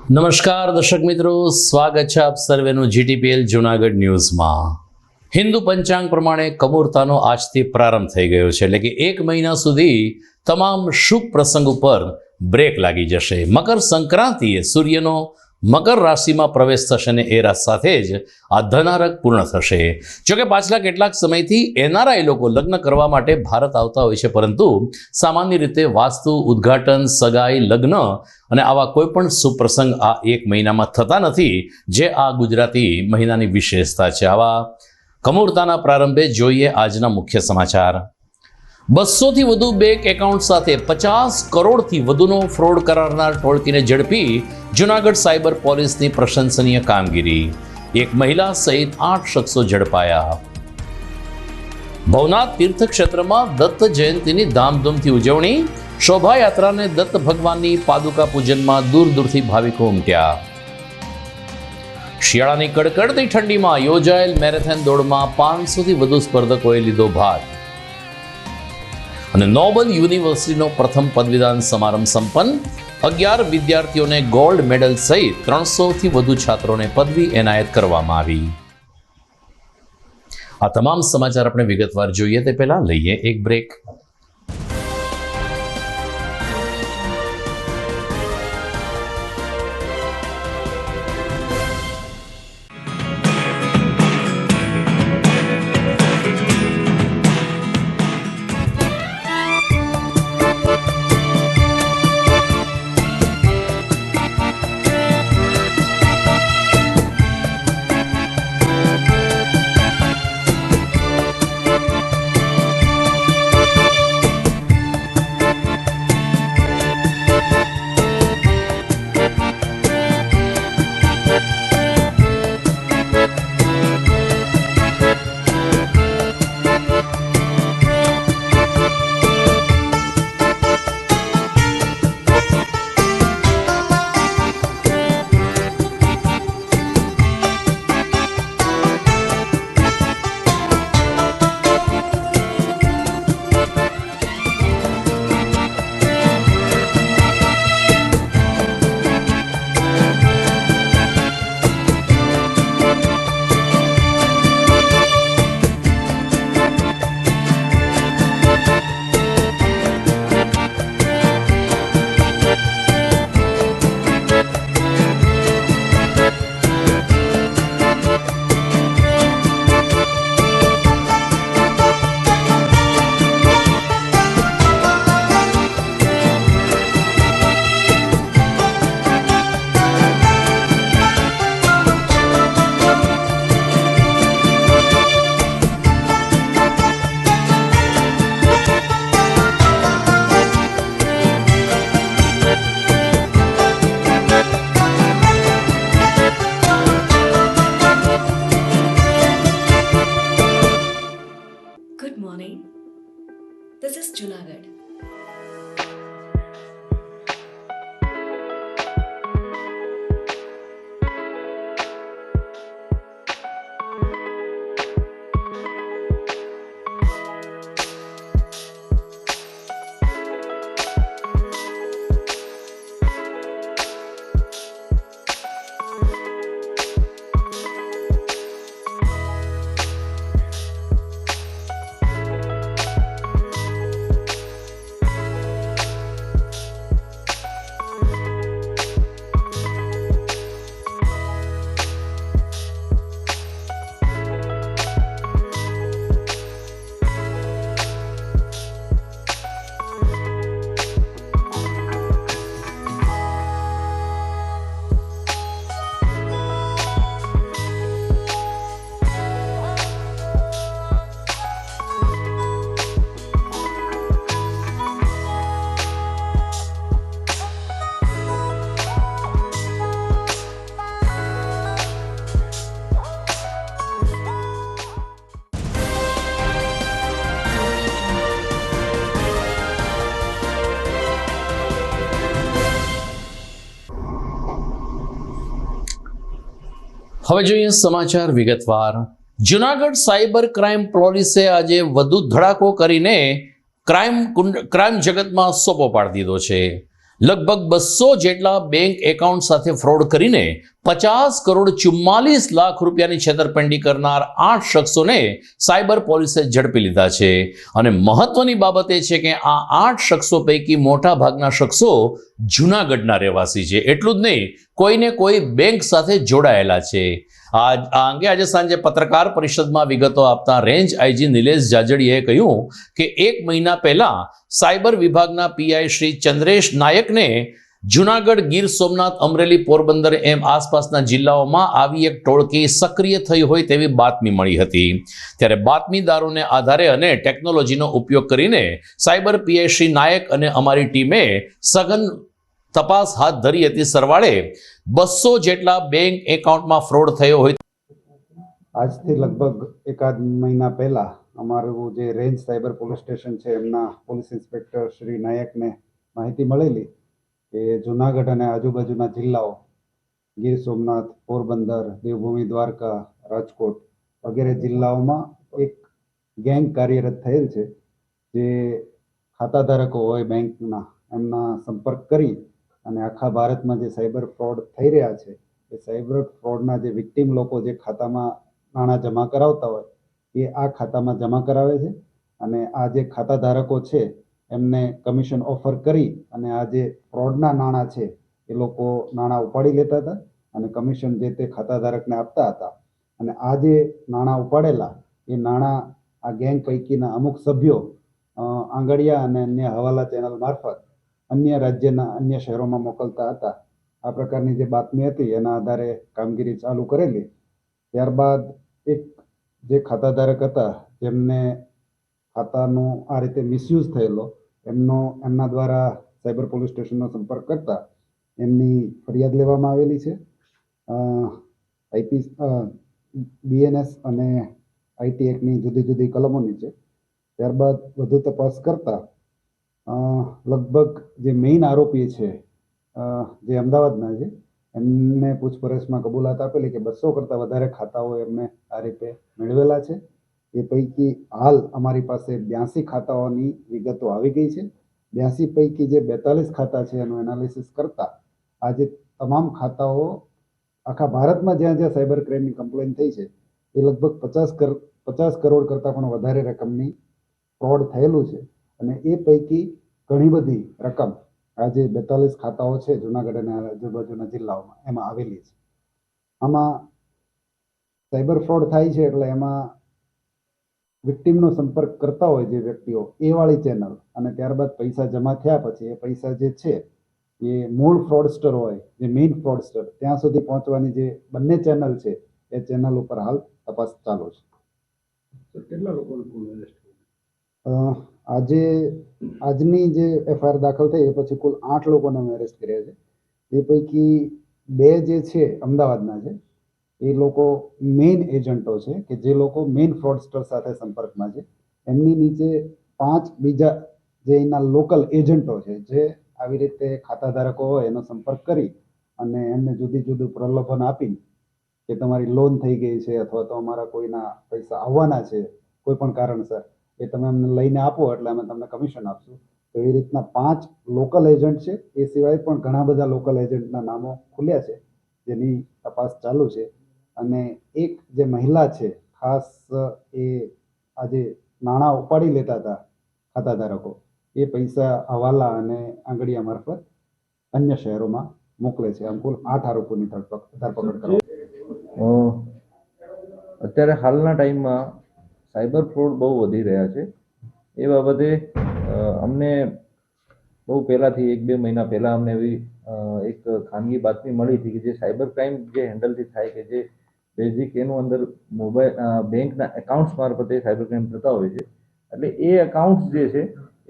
નમસ્કાર દર્શક મિત્રો, સ્વાગત છે આપ સર્વેનું જીટીપીએલ જૂનાગઢ ન્યૂઝમાં। હિન્દુ પંચાંગ પ્રમાણે કમૂરતાનો આજથી પ્રારંભ થઈ ગયો છે, એટલે કે 1 મહિના સુધી તમામ શુભ પ્રસંગ ઉપર બ્રેક લાગી જશે। મકર સંક્રાંતિએ સૂર્યનો મકર રાશિમાં પ્રવેશ થશે અને એ સાથે જ આ ધનારક પૂર્ણ થશે। જોકે પાછલા કેટલાક સમયથી એનઆરઆઈ લોકો લગ્ન કરવા માટે ભારત આવતા હોય છે, પરંતુ સામાન્ય રીતે વાસ્તુ, ઉદ્ઘાટન, સગાઈ, લગ્ન અને આવા કોઈ પણ સુપ્રસંગ આ 1 મહિનામાં થતા નથી, જે આ ગુજરાતી મહિનાની વિશેષતા છે। આવા કમૂરતાના પ્રારંભે જોઈએ આજના મુખ્ય સમાચાર। 200થી વધુ બેંક એકાઉન્ટ સાથે 50 કરોડથી વધુનો ફ્રોડ કરારનાર ટોળકીને ઝડપી જૂનાગઢ સાયબર પોલીસની પ્રશંસનીય કામગીરી। એક મહિલા સહિત 8 શખ્સો ઝડપાયા। ભવનાથ તીર્થક્ષેત્રમાં દત્ત જયંતિની ધામધૂમથી ઉજવણી। શોભાયાત્રાને દત્ત ભગવાનની પાદુકા પૂજનમાં દૂર દૂરથી ભાવિકો ઉમટ્યા। શિયાળાની કડકડતી ઠંડીમાં યોજાયેલ મેરેથોન દોડમાં 500થી વધુ સ્પર્ધકોએ લીધો ભાગ। અને નોબલ યુનિવર્સિટીનો પ્રથમ પદવીદાન સમારંભ સંપન્ન। 11 વિદ્યાર્થીઓને ગોલ્ડ મેડલ સહિત 300થી વધુ છાત્રોને પદવી એનાયત કરવામાં આવી। આ તમામ સમાચાર આપણે વિગતવાર જોઈએ તે પહેલા લઈએ એક break. Good morning. This is Junagadh. હવે જોઈએ સમાચાર વિગતવાર। જૂનાગઢ સાયબર ક્રાઇમ પોલીસે આજે વધુ ધડાકો કરીને ક્રાઇમ જગતમાં સોપો પાડી દીધો છે। લગભગ 200 જેટલા બેંક એકાઉન્ટ સાથે ફ્રોડ કરીને 50 કરોડ 44 લાખ રૂપિયાની છેતરપિંડી કરનાર 8 શખ્સોને સાયબર પોલીસે ઝડપી લીધા છે. અને મહત્વની બાબત એ છે કે આ 8 શખ્સો પૈકી મોટા ભાગના શખ્સો જૂનાગઢના રહેવાસી છે. એટલું જ નહીં, કોઈને કોઈ બેંક સાથે જોડાયેલા છે. આ અંગે આજે સાંજે પત્રકાર પરિષદમાં વિગતો આપતા રેન્જ આઈજી નિલેશ જાજડીએ કહ્યું કે 1 મહિના પહેલા સાયબર વિભાગના પીઆઈ શ્રી ચંદ્રેશ નાયકને જૂનાગઢ, ગીર સોમનાથ, અમરેલી, પોરબંદર એમ આસપાસના જિલ્લાઓમાં આવી એક ટોળકી સક્રિય થઈ હોય તેવી બાતમી મળી હતી. ત્યારે બાતમીદારોને આધારે અને ટેકનોલોજીનો ઉપયોગ કરીને સાયબર પીઆઈ શ્રી નાયક અને અમારી ટીમે સઘન તપાસ હાથ ધરી હતી. સરવાળે 200 જેટલા બેંક એકાઉન્ટમાં ફ્રોડ થયો હોય. આજથી લગભગ એકાદ મહિના પહેલા અમારું જે રેન્જ સાયબર પોલીસ સ્ટેશન છે એમના પોલીસ ઇન્સ્પેક્ટર શ્રી નાયકને માહિતી મળેલી કે જૂનાગઢ અને આજુબાજુના જિલ્લાઓ ગીર સોમનાથ, પોરબંદર, દેવભૂમિ દ્વારકા, રાજકોટ વગેરે જિલ્લાઓમાં એક ગેંગ કાર્યરત થયેલ છે, જે ખાતાધારકો હોય બેંકના એમના સંપર્ક કરી અને આખા ભારતમાં જે સાયબર ફ્રોડ થઈ રહ્યા છે એ સાયબર ફ્રોડના જે વિક્ટીમ લોકો જે ખાતામાં નાણાં જમા કરાવતા હોય એ આ ખાતામાં જમા કરાવે છે અને આ જે ખાતા ધારકો છે એમને કમિશન ઓફર કરી અને આ જે ફ્રોડના નાણાં છે એ લોકો નાણાં ઉપાડી લેતા હતા અને કમિશન જે તે ખાતા ધારકને આપતા હતા. અને આ જે નાણાં ઉપાડેલા એ નાણાં આ ગેંગ પૈકીના અમુક સભ્યો આંગળિયા અને અન્ય હવાલા ચેનલ મારફત અન્ય રાજ્યના અન્ય શહેરોમાં મોકલતા હતા. આ પ્રકારની જે બાતમી હતી એના આધારે કામગીરી ચાલુ કરેલી. ત્યારબાદ એક જે ખાતાધારક હતા જેમને ખાતાનો આ રીતે મિસયુઝ થયેલો એમના દ્વારા સાયબર પોલીસ સ્ટેશનનો સંપર્ક કરતા એમની ફરિયાદ લેવામાં આવેલી છે. બીએનએસ અને આઈટી એક્ટની જુદી જુદી કલમોની છે. ત્યારબાદ વધુ તપાસ કરતા લગભગ જે મેઇન આરોપી છે જે અમદાવાદના છે એમને પૂછપરછમાં કબૂલાત આપેલી કે 200 કરતાં વધારે ખાતાઓ એમને આ રીતે મેળવેલા છે. એ પૈકી હાલ અમારી પાસે 82 ખાતાઓની વિગતો આવી ગઈ છે. 82 પૈકી જે 42 ખાતા છે એનું એનાલિસિસ કરતા આ જે તમામ ખાતાઓ આખા ભારતમાં જ્યાં જ્યાં સાયબર ક્રાઇમની કમ્પ્લેન થઈ છે એ લગભગ 50 કરોડ કરતાં પણ વધારે રકમની ફ્રોડ થયેલું છે. અને એ પૈકી ઘણી બધી રકમ આ જે 42 ખાતાઓ છે જૂનાગઢ અને આજુબાજુના જિલ્લાઓમાં એમાં આવેલી છે. આમાં સાયબર ફ્રોડ થાય છે એટલે એમાં વિક્ટીમનો સંપર્ક કરતા હોય જે વ્યક્તિઓ એ વાળી ચેનલ અને ત્યારબાદ પૈસા જમા થયા પછી એ પૈસા જે છે એ મૂળ ફ્રોડસ્ટર હોય જે મેઇન ફ્રોડસ્ટર ત્યાં સુધી પહોંચવાની જે બંને ચેનલ છે એ ચેનલ ઉપર હાલ તપાસ ચાલુ છે. કેટલા લોકો આજની જે એફઆઈઆર દાખલ થઈ એ પછી કુલ 8 લોકોને અમે એરેસ્ટ કર્યા છે. એ પૈકી 2 જે છે અમદાવાદના છે એ લોકો મેઇન એજન્ટો છે કે જે લોકો મેઇન ફ્રોડસ્ટર સાથે સંપર્કમાં છે. એમની નીચે 5 બીજા જે એના લોકલ એજન્ટો છે જે આવી રીતે ખાતાધારકો હોય એનો સંપર્ક કરી અને એમને જુદું પ્રલોભન આપી કે તમારી લોન થઈ ગઈ છે અથવા તો અમારા કોઈના પૈસા આવવાના છે કોઈ પણ કારણસર એ તમે અમને લઈને આપો એટલે અમે તમને કમિશન આપશું. તો એ રીતના 5 લોકલ એજન્ટ છે. એ સિવાય પણ ઘણા બધા લોકલ એજન્ટના નામો ખુલ્યા છે જેની તપાસ ચાલુ છે. અને એક જે મહિલા છે ખાસ એ આજે નાણાં ઉપાડી લેતા હતા ખાતાધારકો એ પૈસા હવાલા અને આંગળીયા મારફત અન્ય શહેરોમાં મોકલે છે. આમ કુલ 8 આરોપોની ધરપકડ કરવામાં. અત્યારે હાલના ટાઈમમાં સાયબર ફ્રોડ બહુ વધી રહ્યા છે. એ બાબતે અમને બહુ પહેલાંથી 1-2 મહિના પહેલાં અમને એવી એક ખાનગી બાતમી મળી હતી કે જે સાયબર ક્રાઇમ જે હેન્ડલથી થાય કે જે બેઝિક એનું અંદર મોબાઈલ બેંકના એકાઉન્ટ્સ મારફતે સાયબર ક્રાઇમ થતા હોય છે. એટલે એ એકાઉન્ટ્સ જે છે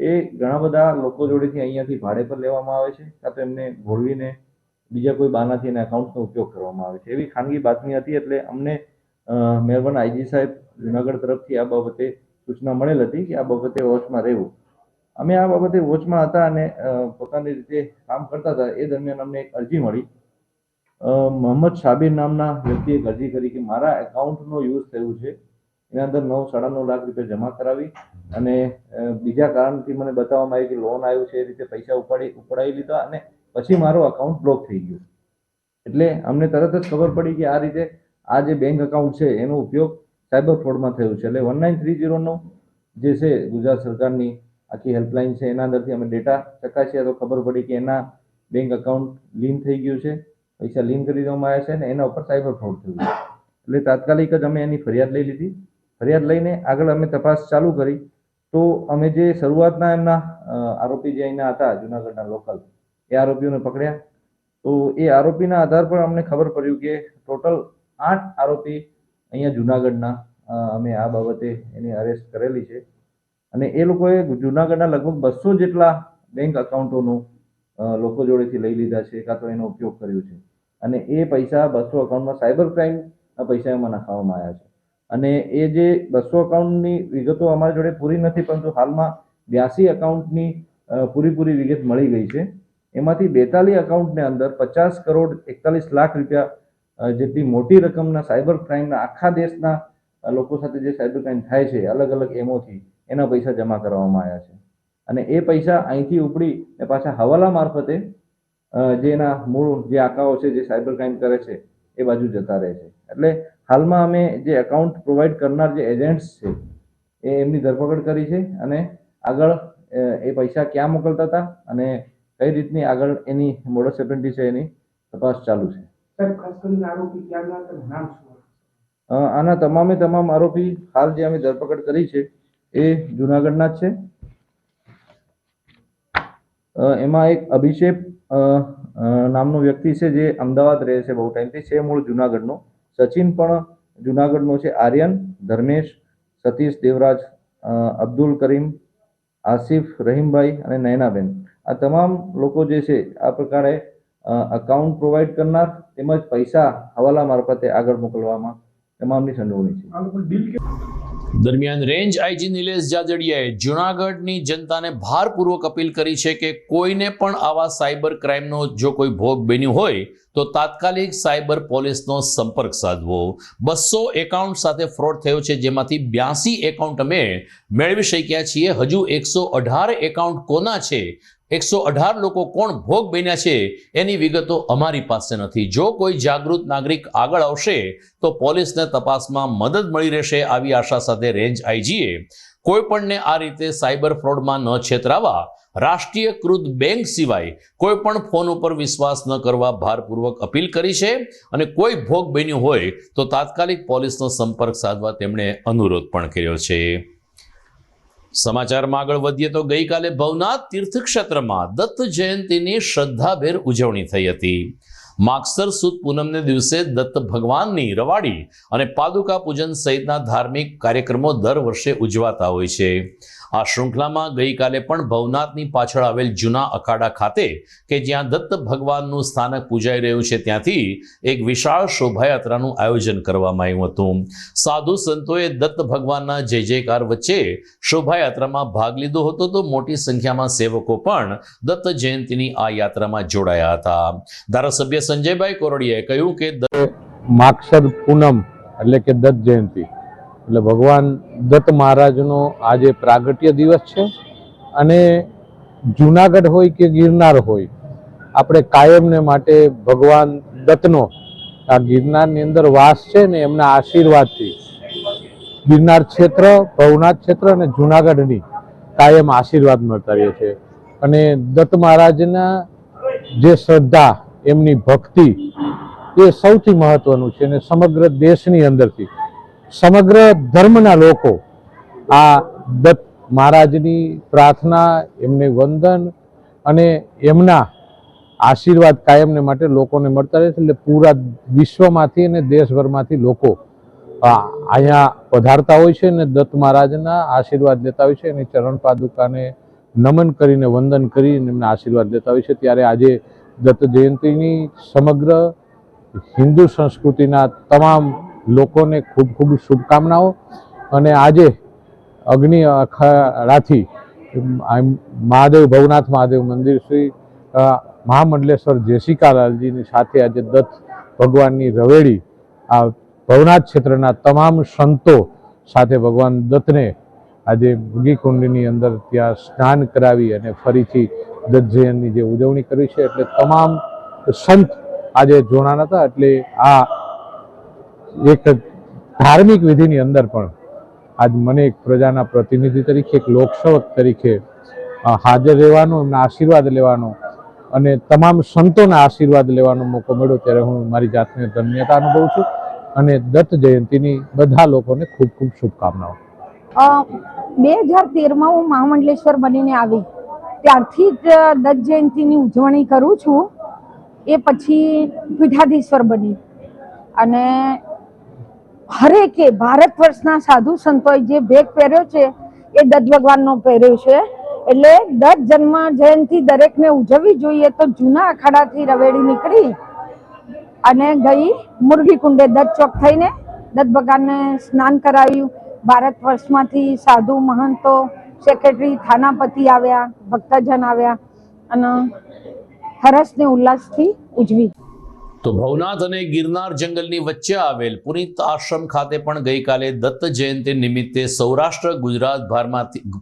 એ ઘણા બધા લોકો જોડેથી અહીંયાથી ભાડે પર લેવામાં આવે છે કાં તો એમને ભોળવીને બીજા કોઈ બાનાથી એના એકાઉન્ટ્સનો ઉપયોગ કરવામાં આવે છે. એવી ખાનગી બાતમી હતી એટલે અમને મહેરબાન આઈજી સાહેબ જુનાગઢ તરફથી આ બાબતે સૂચના મળેલ હતી કે આ બાબતે વોચમાં રહેવું. અમે આ બાબતે વોચમાં હતા અને પોતાની રીતે કામ કરતા હતા. એ દરમિયાન અમને એક અરજી મળી. મોહમ્મદ શાબીર નામના વ્યક્તિએ એક અરજી કરી કે મારા એકાઉન્ટનો યુઝ થયું છે એના અંદર 9-9.5 લાખ રૂપિયા જમા કરાવી અને બીજા કારણથી મને બતાવવામાં આવ્યું કે લોન આવ્યું છે એ રીતે પૈસા ઉપડાવી લીધા અને પછી મારો અકાઉન્ટ બ્લોક થઈ ગયું. એટલે અમને તરત જ ખબર પડી કે આ રીતે આ જે બેંક અકાઉન્ટ છે એનો ઉપયોગ સાયબર ફ્રોડમાં થયું છે. એટલે 1930 જે છે ગુજરાત સરકારની આખી હેલ્પલાઇન છે એના અંદરથી અમે ડેટા ચકાસ્યા તો ખબર પડી કે એના બેંક અકાઉન્ટ લીન થઈ ગયું છે, પૈસા લીન કરી દેવામાં આવ્યા છે અને એના ઉપર સાયબર ફ્રોડ થયું છે. એટલે તાત્કાલિક જ અમે એની ફરિયાદ લઈ લીધી. ફરિયાદ લઈને આગળ અમે તપાસ ચાલુ કરી તો અમે જે શરૂઆતના એમના આરોપી જે અહીંના હતા જુનાગઢના લોકલ એ આરોપીઓને પકડ્યા. તો એ આરોપીના આધાર પર અમને ખબર પડ્યું કે ટોટલ 8 આરોપી અહીંયા જુનાગઢના અમે આ બાબતે એની અરેસ્ટ કરેલી છે અને એ લોકોએ જુનાગઢના લગભગ 200 જેટલા બેંક અકાઉન્ટોનું લોકો જોડેથી લઈ લીધા છે કાં તો એનો ઉપયોગ કર્યો છે અને એ પૈસા 200 અકાઉન્ટમાં સાયબર ક્રાઇમના પૈસા એમાં નાખવામાં આવ્યા છે. અને એ જે 200 અકાઉન્ટની વિગતો અમારી જોડે પૂરી નથી, પરંતુ હાલમાં 82 અકાઉન્ટની પૂરી વિગત મળી ગઈ છે. એમાંથી 42 અકાઉન્ટને અંદર 50 કરોડ 41 લાખ રૂપિયા જેટલી મોટી રકમના સાયબર ક્રાઇમના આખા દેશના લોકો સાથે જે સાયબર ક્રાઇમ થાય છે અલગ અલગ એમોથી એના પૈસા જમા કરવામાં આવ્યા છે અને એ પૈસા અહીંથી ઉપડી ને પાછા હવાલા મારફતે જે એના મૂળ જે આંકાઓ છે જે સાયબર ક્રાઇમ કરે છે એ બાજુ જતા રહે છે. એટલે હાલમાં અમે જે એકાઉન્ટ પ્રોવાઈડ કરનાર જે એજન્ટ્સ છે એ એમની ધરપકડ કરી છે અને આગળ એ પૈસા ક્યાં મોકલતા હતા અને કઈ રીતની આગળ એની મોડસ ઓપરેન્ડી છે એની તપાસ ચાલુ છે. આના તમામ આરોપી હાલ જે અમે ધરપકડ કરી છે એ જુનાગઢના જ છે. એમાં એક અભિષેક નામનો વ્યક્તિ છે જે અમદાવાદ રહે છે બહુ ટાઈમથી, છે મૂળ જુનાગઢનો. સચિન પણ જુનાગઢનો છે. આર્યન, ધર્મેશ, સતીશ દેવરાજ, અબ્દુલ કરીમ, આસિફ, રહીમભાઈ અને નયનાબેન આ તમામ લોકો જે છે આ પ્રકારે અકાઉન્ટ પ્રોવાઈડ કરનાર તેમજ પૈસા હવાલા મારફતે આગળ મોકલવામાં તમામની સંડોવણી છે. દરમિયાન રેન્જ આઈજી નિલેશ જાજડિયાએ જૂનાગઢની જનતાને ભારપૂર્વક અપીલ કરી છે કે કોઈને પણ આવા સાયબર ક્રાઇમનો જો કોઈ ભોગ બન્યું હોય તો તાત્કાલિક સાયબર પોલીસનો સંપર્ક સાધવો. 200 એકાઉન્ટ સાથે ફ્રોડ થયો છે, જેમાંથી 82 એકાઉન્ટ અમે મેળવી શક્યા છીએ. હજુ 118 એકાઉન્ટ કોના છે, 118 લોકો કોણ ભોગ બન્યા છે એની વિગતો અમારી પાસે નથી. જો કોઈ જાગૃત નાગરિક આગળ આવશે તો પોલીસને તપાસમાં મદદ મળી રહેશે. આવી આશા સાથે રેન્જ આઈજીએ કોઈ પણને આ રીતે સાયબર ફ્રોડમાં ન છેતરાવા, રાષ્ટ્રીયકૃત બેંક સિવાય કોઈ પણ ફોન ઉપર વિશ્વાસ ન કરવા ભારપૂર્વક અપીલ કરી છે અને કોઈ ભોગ બન્યું હોય તો તાત્કાલિક પોલીસનો સંપર્ક સાધવા તેમણે અનુરોધ પણ કર્યો છે. સમાચારમાં આગળ વધીએ તો ગઈકાલે ભવનાથ તીર્થક્ષેત્રમાં દત્ત જયંતીની શ્રદ્ધાભેર ઉજવણી થઈ હતી. માગસર સુદ પૂનમને દિવસે દત્ત ભગવાનની રવાડી અને પાદુકા પૂજન સહિતના ધાર્મિક કાર્યક્રમો દર વર્ષે ઉજવાતા હોય છે. આ શૃંખલામાં ગઈકાલે પણ ભવનાથની પાછળ આવેલ જૂના અખાડા ખાતે કે જ્યાં દત્ત ભગવાનનું સ્થાનક પૂજાઈ રહ્યું છે ત્યાંથી એક વિશાળ શોભાયાત્રાનું આયોજન કરવામાં આવ્યું હતું. સાધુ સંતોએ દત્ત ભગવાનના જય જયકાર વચ્ચે શોભાયાત્રામાં ભાગ લીધો હતો તો મોટી સંખ્યામાં સેવકો પણ દત્ત જયંતીની આ યાત્રામાં જોડાયા હતા. ધારાસભ્ય સંજયભાઈ કોરડિયાએ કહ્યું કે માગસર પૂનમ એટલે કે દત્ત જયંતિ એટલે ભગવાન દત્ત મહારાજનો આજે પ્રાગટ્ય દિવસ છે અને જુનાગઢ હોય કે ગિરનાર હોય આપણે કાયમને માટે ભગવાન દત્તનો આ ગિરનારની અંદર વાસ છે ને એમના આશીર્વાદથી ગિરનાર ક્ષેત્ર, ભવનાથ ક્ષેત્ર અને જુનાગઢની કાયમ આશીર્વાદ મળતા રહે છે. અને દત્ત મહારાજના જે શ્રદ્ધા, એમની ભક્તિ એ સૌથી મહત્વનું છે અને સમગ્ર દેશની અંદરથી સમગ્ર ધર્મના લોકો આ દત્ત મહારાજની પ્રાર્થના, એમને વંદન અને એમના આશીર્વાદ કાયમને માટે લોકોને મળતા રહે છે. એટલે પૂરા વિશ્વમાંથી અને દેશભરમાંથી લોકો અહીંયા પધારતા હોય છે અને દત્ત મહારાજના આશીર્વાદ લેતા હોય છે. એની ચરણ પાદુકાને નમન કરીને વંદન કરીને એમના આશીર્વાદ લેતા હોય છે. ત્યારે આજે દત્ત જયંતિની સમગ્ર હિન્દુ સંસ્કૃતિના તમામ લોકોને ખૂબ ખૂબ શુભકામનાઓ. અને આજે અગ્નિ અખાડાથી મહાદેવ ભવનાથ મહાદેવ મંદિર શ્રી મહામંડલેશ્વર જેસિકાલાલજીની સાથે આજે દત્ત ભગવાનની રવેડી આ ભવનાથ ક્ષેત્રના તમામ સંતો સાથે ભગવાન દત્તને આજે મૃગી કુંડની અંદર ત્યાં સ્નાન કરાવી અને ફરીથી દત્ત જયંતીની જે ઉજવણી કરી છે. એટલે તમામ સંત આજે જોડાણા હતા. એટલે આ એક ધાર્મિક વિધિની અંદર પણ આજ મને એક પ્રજાના પ્રતિનિધિ તરીકે, એક લોકસેવક તરીકે હાજર રહેવાનો, એમના આશીર્વાદ લેવાનો અને તમામ સંતોના આશીર્વાદ લેવાનો મોકો મળ્યો, ત્યારે હું મારી જાતને ધન્યતા અનુભવું છું અને દત્ત જયંતીની બધા લોકોને ખૂબ ખૂબ શુભકામનાઓ. 2013માં હું મહામંડલેશ્વર બનીને આવી ત્યારથી જ દત્ત જયંતીની ઉજવણી કરું છું. એ પછી પીઠાધીશ્વર બની અને હરેકે ભારત વર્ષના સાધુ સંતોએ જે ભેગ પહેર્યો છે એ દત્ત ભગવાનનો પહેર્યો છે. એટલે દત્ત જન્મ જયંતી દરેકને ઉજવવી જોઈએ. તો જૂના અખાડાથી રવેડી નીકળી અને ગઈ મુરગી કુંડે દત્ત ચોક થઈને દત્ત ભગવાનને સ્નાન કરાવ્યું. ભારત વર્ષમાંથી સાધુ મહંતો, સેક્રેટરી, થાનાપતિ આવ્યા, ભક્તજન આવ્યા અને હરસ ને ઉલ્લાસથી ઉજવી. તો ભવનાથ અને ગિરનાર જંગલની વચ્ચે આવેલ પુનિત આશ્રમ ખાતે પણ ગઈકાલે દત્ત જયંતિ નિમિત્તે સૌરાષ્ટ્ર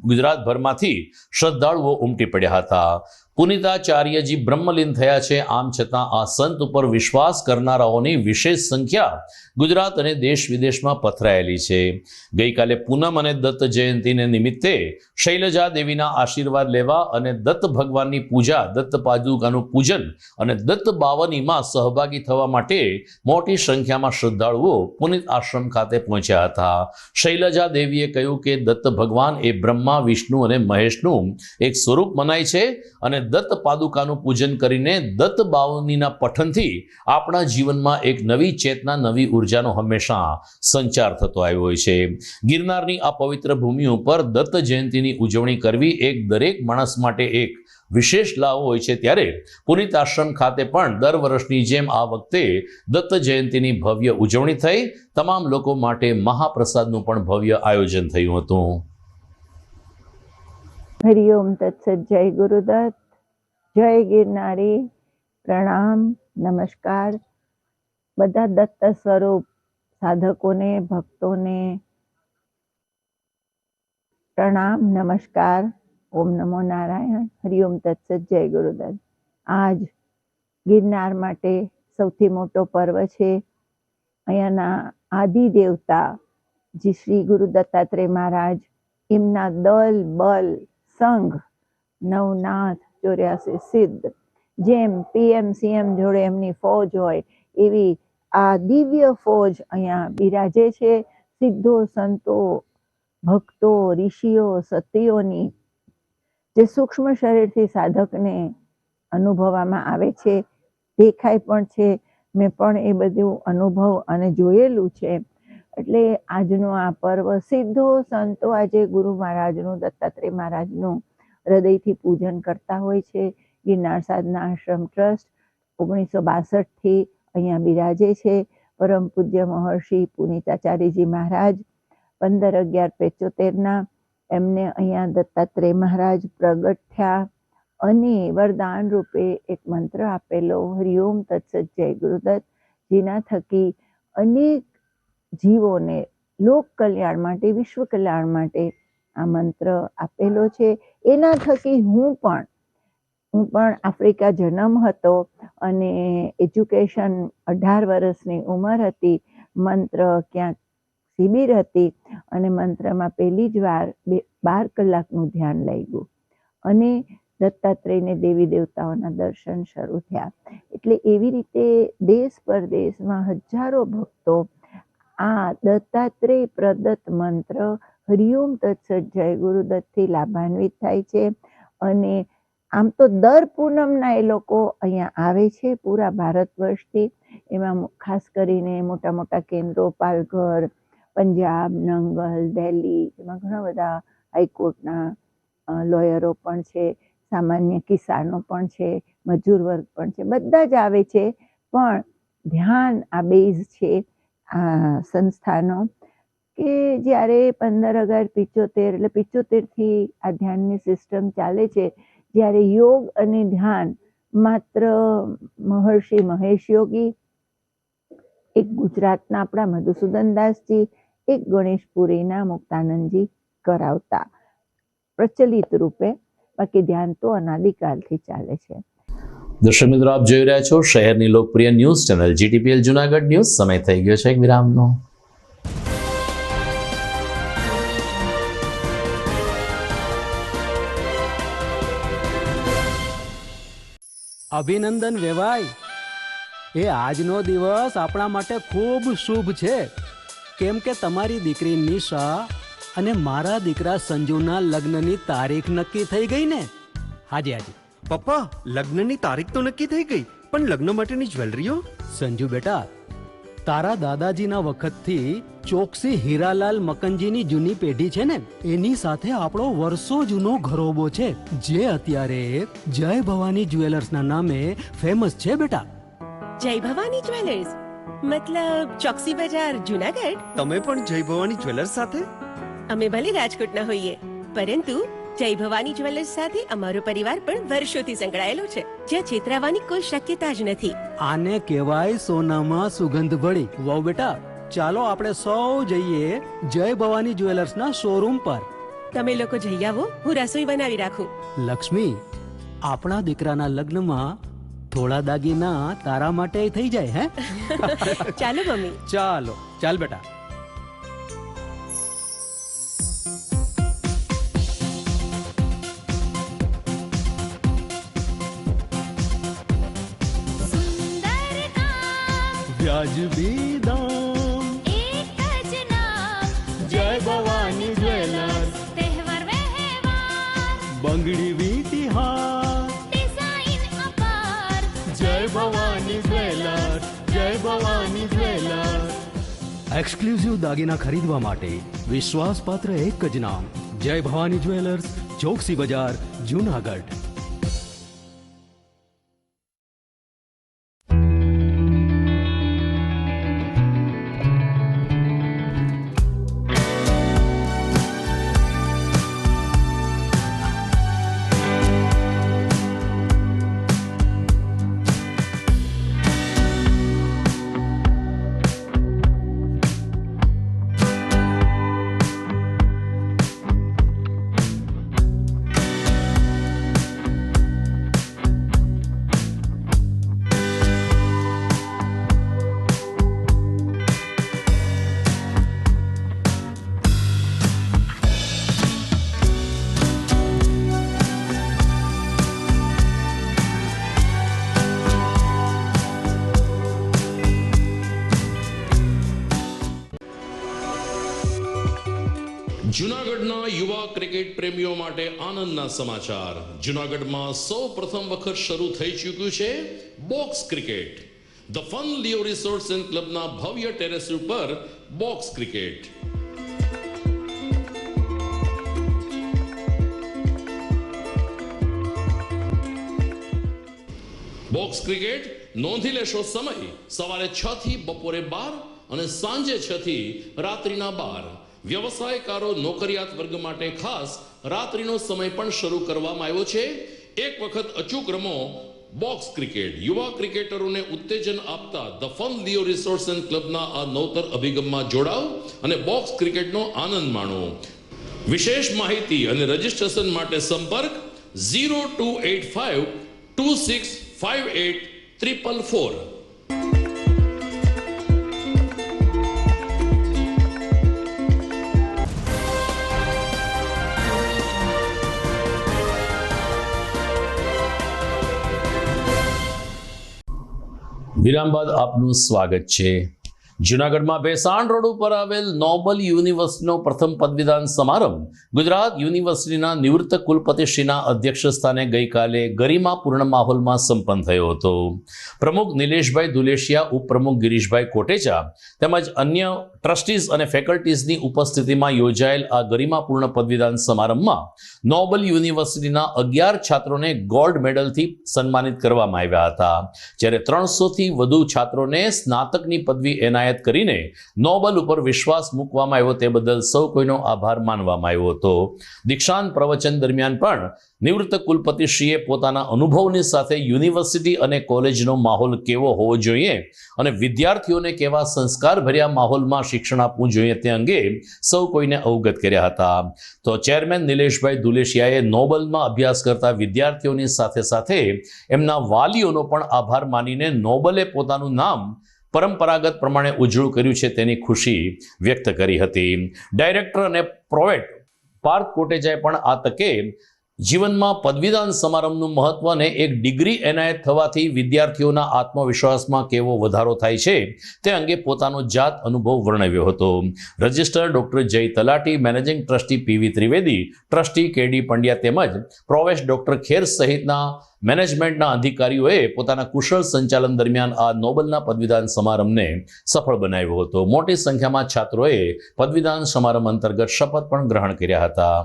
ગુજરાતભરમાંથી શ્રદ્ધાળુઓ ઉમટી પડ્યા હતા. પુનિતાચાર્યજી બ્રહ્મલીન થયા છે. આમ છતાં આ સંત ઉપર વિશ્વાસ કરનારાઓની વિશેષ સંખ્યા ગુજરાત અને દેશ વિદેશમાં પથરાયેલી છે. ગઈકાલે પૂનમ અને દત્ત જયંતિને નિમિત્તે શૈલજા દેવીના આશીર્વાદ લેવા અને દત્ત ભગવાનની પૂજા, દત્ત પાદુકાનું પૂજન અને દત્ત બાવનીમાં સહભાગી થવા માટે મોટી સંખ્યામાં શ્રદ્ધાળુઓ પુનિત આશ્રમ ખાતે પહોંચ્યા હતા. શૈલજા દેવીએ કહ્યું કે દત્ત ભગવાન એ બ્રહ્મા, વિષ્ણુ અને મહેશનું એક સ્વરૂપ મનાય છે અને દત્ત પાદુકાનું પૂજન કરીને દત્ત બાવનીના પઠનથી આપણા જીવનમાં એક નવી ચેતના, નવી ઉર્જાનો હંમેશા સંચાર થતો આવ્યો હોય છે. ગિરનારની આ પવિત્ર ભૂમિ ઉપર દત્ત જયંતિની ઉજવણી કરવી એક દરેક માણસ માટે એક વિશેષ લાભ હોય છે. ત્યારે પુનિત આશ્રમ ખાતે પણ દર વર્ષની જેમ આ વખતે દત્ત જયંતિની ભવ્ય ઉજવણી થઈ. તમામ લોકો માટે મહાપ્રસાદનું પણ ભવ્ય આયોજન થયું હતું. હરિઓમ તત્સત. જય ગુરુદત્ત, જય ગિરનારી, પ્રણામ, નમસ્કાર. બધા દત્ત સ્વરૂપ સાધકોને, ભક્તોને પ્રણામ, નમસ્કાર, ઓમ નમો નારાયણ, હરિઓમ તત્સત, જય ગુરુદત્ત. આજ ગિરનાર માટે સૌથી મોટો પર્વ છે. અહીંયાના આદિ દેવતા જે શ્રી ગુરુ દત્તાત્રેય મહારાજ, એમના દલ, બલ, સંઘ, નવનાથ, 84 સિદ્ધ, જેમ PM CM જોડે એમની ફૌજ હોય એવી આ દિવ્ય ફૌજ અહીંયા બિરાજે છે. સિદ્ધો, સંતો, ભક્તો, ઋષિઓ, સતીઓની જે સૂક્ષ્મ શરીરથી સાધકને અનુભવવામાં આવે છે, દેખાય પણ છે. મેં પણ એ બધું અનુભવ અને જોયેલું છે. એટલે આજનો આ પર્વ સિદ્ધો સંતો આજે ગુરુ મહારાજનું, દત્તાત્રેય મહારાજનું હૃદયથી પૂજન કરતા હોય છે. ગિરનાર સાધના આશ્રમ ટ્રસ્ટ 1962થી અહીંયા બિરાજે છે. પરમ પૂજ્ય મહર્ષિ પુનિતાચાર્યજી મહારાજ 15/11/75ના એમને અહીંયા દત્તાત્રેય મહારાજ પ્રગટ થયા અને વરદાન રૂપે એક મંત્ર આપેલો, હરિઓમ તત્સત, જય ગુરુદત્ત, જેના થકી અનેક જીવોને લોક કલ્યાણ માટે, વિશ્વ કલ્યાણ માટે આ મંત્ર આપેલો છે. એના થકી હું પણ આફ્રિકા જન્મ હતો અને એજ્યુકેશન 18 વર્ષની ઉંમર હતી. મંત્ર ક્યાંક શિબિર હતી અને મંત્રમાં પહેલી જ વાર 12 કલાકનું ધ્યાન લાગ્યું અને દત્તાત્રેયને દેવી દેવતાઓના દર્શન શરૂ થયા. એટલે એવી રીતે દેશ પરદેશમાં હજારો ભક્તો આ દત્તાત્રેય પ્રદત્ત મંત્ર હરિઓમ તત્સત, જય ગુરુદત્તથી લાભાન્વિત થાય છે. અને આમ તો દર પૂનમના એ લોકો અહીંયા આવે છે પૂરા ભારત વર્ષથી. એમાં ખાસ કરીને મોટા મોટા કેન્દ્રો, પાલઘર, પંજાબ, નંગલ, દિલ્હી, એમાં ઘણા બધા હાઈકોર્ટના લોયરો પણ છે, સામાન્ય કિસાનો પણ છે, મજૂર વર્ગ પણ છે, બધા જ આવે છે. પણ ધ્યાન આ બેઝ છે આ સંસ્થાનો કે જ્યારે 15/11/75 એટલે 75થી આ ધ્યાનની સિસ્ટમ ચાલે છે. જ્યારે યોગ અને ધ્યાન માત્ર મહર્ષિ મહેશ યોગી, એક ગુજરાતના આપણા મધુસૂદન દાસજી, એક ગણેશપુરીના મુક્તાનંદજી કરાવતા પ્રચલિત રૂપે, બાકી ધ્યાન તો અનાદિકાલથી ચાલે છે. દર્શક મિત્રો, આપ જોઈ રહ્યા છો શહેરની લોકપ્રિય news channel GTPL Junagadh news. સમય થઈ ગયો છે એક વિરામનો. અભિનંદન વેવાય. એ આજનો દિવસ આપણા માટે ખૂબ શુભ છે, કેમ કે તમારી દીકરી નિશા અને મારા દીકરા સંજુના લગ્નની તારીખ નક્કી થઈ ગઈ ને. હાજી હાજી પપ્પા, લગ્નની તારીખ તો નક્કી થઈ ગઈ, પણ લગ્ન માટેની જ્વેલરીઓ? સંજુ બેટા, તારા દાદાજીના વખતથી ચોકસી હીરાલાલ મકનજીની જૂની પેઢી છે ને, એની સાથે આપણો વર્ષો જૂનો ઘરોબો છે, જે અત્યારે જય ભવાની જ્વેલર્સના નામે ફેમસ છે બેટા. જય ભવાની જ્વેલર્સ મતલબ ચોકસી બજાર જુનાગઢ? તમે પણ જય ભવાની જ્વેલર્સ સાથે? અમે ભલે રાજકોટના હોઈએ, પરંતુ જય ભવાની જ્વેલર્સ સાથે અમારો પરિવાર પણ વર્ષોથી સંકળાયેલો છે, જ્યાં છેતરાવાની કોઈ શક્યતા જ નથી. આને કહેવાય સોનામાં સુગંધ ભળી. વાવ બેટા, ચાલો આપણે સૌ જઈએ જય ભવાની જ્વેલર્સના શોરૂમ પર. તમે લોકો જઈ આવો, હું રસોઈ બનાવી રાખું. લક્ષ્મી, આપણા દીકરાના લગ્નમાં થોડા દાગીના તારા માટે થઈ જાય. હે ચાલો મમ્મી. ચાલો ચાલ બેટા. વ્યાજબી દામ, એક જ નામ, જય ભવાની જ્વેલર્સ. તહેવાર વ્યવહાર, બંગડી વીટી હાર, ડિઝાઇન અપાર, જય ભવાની જ્વેલર્સ, જય ભવાની જ્વેલર્સ. એક્સક્લુઝિવ દાગીના ખરીદવા માટે વિશ્વાસપાત્ર એક જ નામ, જય ભવાની જ્વેલર્સ, ચોકસી બજાર, જુનાગઢ. જૂનાગઢના યુવા ક્રિકેટ પ્રેમીઓ માટે આનંદના સમાચાર. જૂનાગઢમાં સૌ પ્રથમ વખત શરૂ થઈ ચૂક્યું છે box cricket. The fun Leo resorts and ક્લબના ભવ્ય ટેરેસ ઉપર બોક્સ ક્રિકેટ. બોક્સ ક્રિકેટ નોંધી લેશો સમય સવારે 6 થી બપોરે 12 અને સાંજે 6 થી રાત્રિના 12. વ્યવસાયકારો, નોકરિયાત વર્ગ માટે ખાસ રાત્રિનો સમય પણ શરૂ કરવામાં આવ્યો છે. એક વખત અચૂક રમો બોક્સ ક્રિકેટ. યુવા ક્રિકેટરોને ઉત્તેજન આપતા the fun Leo resorts and ક્લબના આ નવતર અભિગમમાં જોડાઓ અને બોક્સ ક્રિકેટનો આનંદ માણો. વિશેષ માહિતી અને રજીસ્ટ્રેશન માટે સંપર્ક 0285 2658 444. વિરામ બાદ આપનું સ્વાગત છે. જૂનાગઢમાં ભેસાણ રોડ ઉપર આવેલ નોબલ યુનિવર્સિટીનો પ્રથમ પદવીદાન સમારંભ ગુજરાત યુનિવર્સિટીના નિવૃત્ત કુલપતિશ્રીના અધ્યક્ષ સ્થાને ગઈકાલે ગરિમાપૂર્ણ માહોલમાં સંપન્ન થયો હતો. પ્રમુખ નિલેશભાઈ દુલેશિયા, ઉપપ્રમુખ ગિરીશભાઈ કોટેચા તેમજ અન્ય ટ્રસ્ટીઝ અને ફેકલ્ટીઝની ઉપસ્થિતિમાં યોજાયેલ આ ગરિમાપૂર્ણ પદવીદાન સમારંભમાં નોબલ યુનિવર્સિટીના 11 છાત્રોને ગોલ્ડ મેડલથી સન્માનિત કરવામાં આવ્યા હતા, જ્યારે 300થી વધુ છાત્રોને સ્નાતકની પદવી એનાયત કરીને નોબલ ઉપર વિશ્વાસ મૂકવામાં આવ્યો તે બદલ સૌ કોઈનો આભાર માનવામાં આવ્યો હતો. દીક્ષાંત પ્રવચન દરમિયાન પણ નિવૃત્ત કુલપતિશ્રીએ પોતાના અનુભવની સાથે યુનિવર્સિટી અને કોલેજનો માહોલ કેવો હોવો જોઈએ અને વિદ્યાર્થીઓને કેવા સંસ્કારભર્યા માહોલમાં શિક્ષણ આપવું જોઈએ તે અંગે સૌ કોઈને અવગત કર્યા હતા. તો ચેરમેન નિલેશભાઈ દુલેશિયાએ નોબલમાં અભ્યાસ કરતા વિદ્યાર્થીઓની સાથે સાથે એમના વાલીઓનો પણ આભાર માનીને નોબલે પોતાનું નામ પરંપરાગત પ્રમાણે ઉજળું કર્યું છે તેની ખુશી વ્યક્ત કરી હતી. ડાયરેક્ટર અને પ્રોવેટ પાર્થ કોટેચાએ પણ આ તકે જીવનમાં પદવીદાન સમારંભનું મહત્વ અને એક ડિગ્રી એનાયત થવાથી વિદ્યાર્થીઓના આત્મવિશ્વાસમાં કેવો વધારો થાય છે તે અંગે પોતાનો જાત અનુભવ વર્ણવ્યો હતો. Register doctor Jay Talati, managing trustee PV Trivedi, trustee KD Pandya તેમજ પ્રોવેશ ડોક્ટર ખેર સહિતના મેનેજમેન્ટના અધિકારીઓએ પોતાના કુશળ સંચાલન દરમિયાન આ નોબલના પદવીદાન સમારંભને સફળ બનાવ્યો હતો. મોટી સંખ્યામાં છાત્રોએ પદવીદાન સમારંભ અંતર્ગત શપથ પણ ગ્રહણ કર્યા હતા.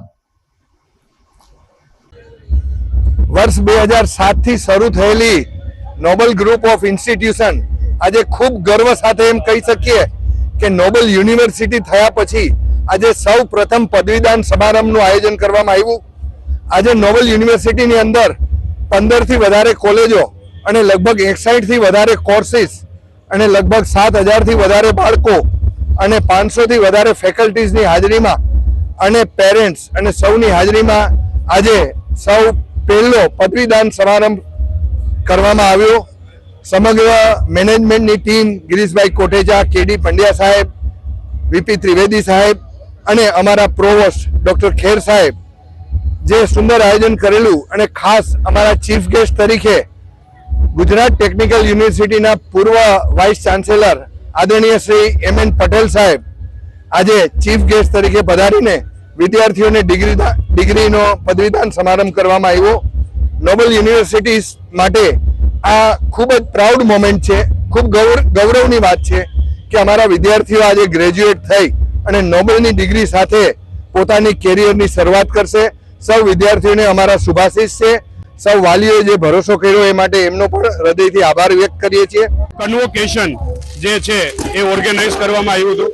વર્ષ 2007 થી શરૂ થયેલી નોબલ ગ્રુપ ઓફ ઇન્સ્ટિટ્યુશન આજે ખૂબ ગર્વ સાથે એમ કહી શકીએ કે નોબલ યુનિવર્સિટી થયા પછી આજે સૌ પ્રથમ પદવીદાન સમારંભનું આયોજન કરવામાં આવ્યું. આજે નોબલ યુનિવર્સિટીની અંદર 15 થી વધારે કોલેજો અને લગભગ 61 થી વધારે કોર્સિસ અને લગભગ 7000 થી વધારે બાળકો અને 500 થી વધારે ફેકલ્ટીઝની હાજરીમાં અને પેરેન્ટ્સ અને સૌની હાજરીમાં આજે સૌ પહેલો પદવીદાન સમારંભ કરવામાં આવ્યો. સમગ્ર મેનેજમેન્ટની ટીમ ગિરીશભાઈ કોટેચા, કેડી પંડ્યા સાહેબ, વીપી ત્રિવેદી સાહેબ અને અમારા પ્રોવોસ્ટ ડોક્ટર ખેર સાહેબ જે સુંદર આયોજન કરેલું અને ખાસ અમારા ચીફ ગેસ્ટ તરીકે ગુજરાત ટેકનિકલ યુનિવર્સિટીના પૂર્વ વાઇસ ચાન્સેલર આદરણીય શ્રી એમએન પટેલ સાહેબ આજે ચીફ ગેસ્ટ તરીકે પધારીને વિદ્યાર્થીઓને ડિગ્રીનો પદવીદાન સમારંભ કરવામાં આવ્યો. નોબલ યુનિવર્સિટી માટે આ ખૂબ જ પ્રાઉડ મોમેન્ટ છે, ખૂબ ગૌરવની વાત છે કે અમારા વિદ્યાર્થીઓ આજે ગ્રેજ્યુએટ થઈ અને નોબલની ડિગ્રી સાથે પોતાની કેરિયરની શરૂઆત કરશે. સૌ વિદ્યાર્થીઓને અમારા શુભાશીષ છે. સૌ વાલીઓએ જે ભરોસો કર્યો એ માટે એમનો પણ હૃદયથી આભાર વ્યક્ત કરીએ છીએ. કન્વોકેશન જે છે એ ઓર્ગેનાઇઝ કરવામાં આવ્યું હતું.